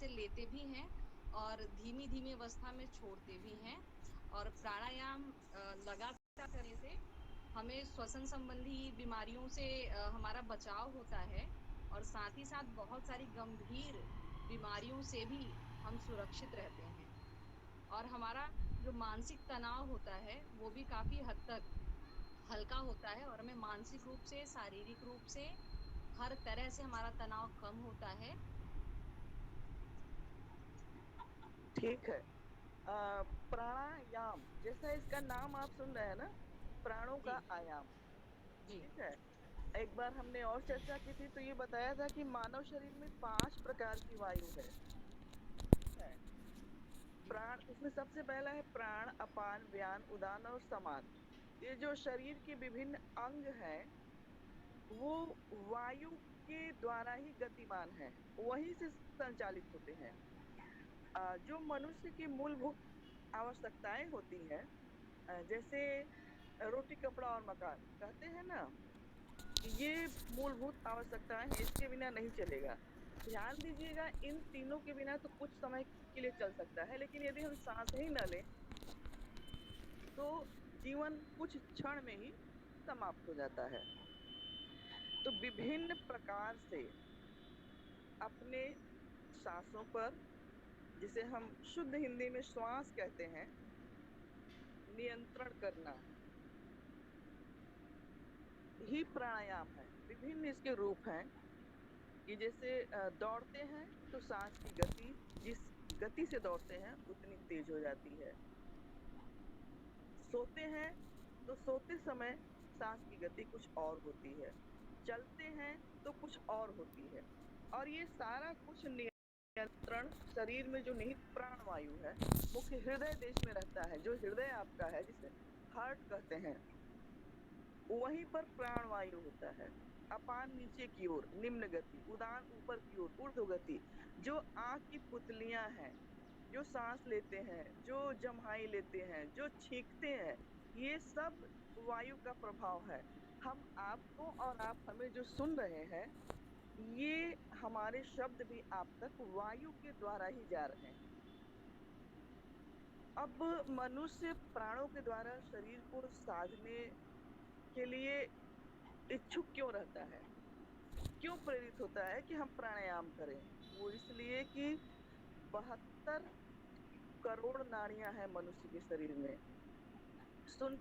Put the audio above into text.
से लेते भी हैं और धीमी-धीमी अवस्था में छोड़ते भी हैं। और प्राणायाम लगातार करने से हमें श्वसन संबंधी बीमारियों से हमारा बचाव होता है और साथ ही साथ बहुत सारी गंभीर बीमारियों से भी हम सुरक्षित रहते हैं। और हमारा जो मानसिक तनाव होता है वो भी काफ़ी हद तक हल्का होता है और हमें मानसिक रूप से, शारीरिक रूप से, हर तरह से हमारा तनाव कम होता है। ठीक है। प्राणायाम जैसा इसका नाम आप सुन रहे हैं ना, प्राणों जी, का आयाम। जी, ठीक है। एक बार हमने और चर्चा की थी तो ये बताया था कि मानव शरीर में 5 प्रकार की वायु है। ठीक है। जी, प्राण, उसमें सबसे पहला है प्राण, अपान, व्यान, उदान और समान। ये जो शरीर के विभिन्न अंग हैं वो वायु के द्वारा ही गतिमान है, वहीं से संचालित होते हैं। जो मनुष्य की मूलभूत आवश्यकताएं होती हैं, जैसे रोटी, कपड़ा और मकान, कहते हैं ना, ये मूलभूत आवश्यकताएं हैं, इसके बिना नहीं चलेगा। ध्यान दीजिएगा, इन तीनों के बिना तो कुछ समय के लिए चल सकता है, लेकिन यदि हम सांस ही न लें तो जीवन कुछ क्षण में ही समाप्त हो जाता है। तो विभिन्न प्रकार से अपने सांसों पर, जिसे हम शुद्ध हिंदी में श्वास कहते हैं, नियंत्रण करना ही प्राणायाम है। विभिन्न इसके रूप हैं कि जैसे दौड़ते हैं तो सांस की गति जिस गति से दौड़ते हैं उतनी तेज हो जाती है। सोते हैं तो सोते समय सांस की गति कुछ और होती है। चलते हैं तो कुछ और होती है। और ये सारा कुछ नियंत्रण शरीर में जो निहित प्राण वायु है, मुख्य हृदय देश में रहता है। जो हृदय आपका है, जिसे हार्ट कहते हैं, वहीं पर प्राण वायु होता है। अपान नीचे की ओर निम्न गति, उदान ऊपर की ओर ऊर्ध्व गति। जो आंख की पुतलियां हैं, जो सांस लेते हैं, जो जम्हाई लेते हैं, जो छींकते हैं, ये सब वायु का प्रभाव है। हम आपको और आप हमें जो सुन रहे हैं, ये हमारे शब्द भी आप तक वायु के द्वारा ही जा रहे हैं। अब मनुष्य प्राणों के द्वारा शरीर को साधने के लिए इच्छुक क्यों रहता है, क्यों प्रेरित होता है कि हम प्राणायाम करें? वो इसलिए कि 72 करोड़ नाड़ियां हैं मनुष्य के शरीर में। सुन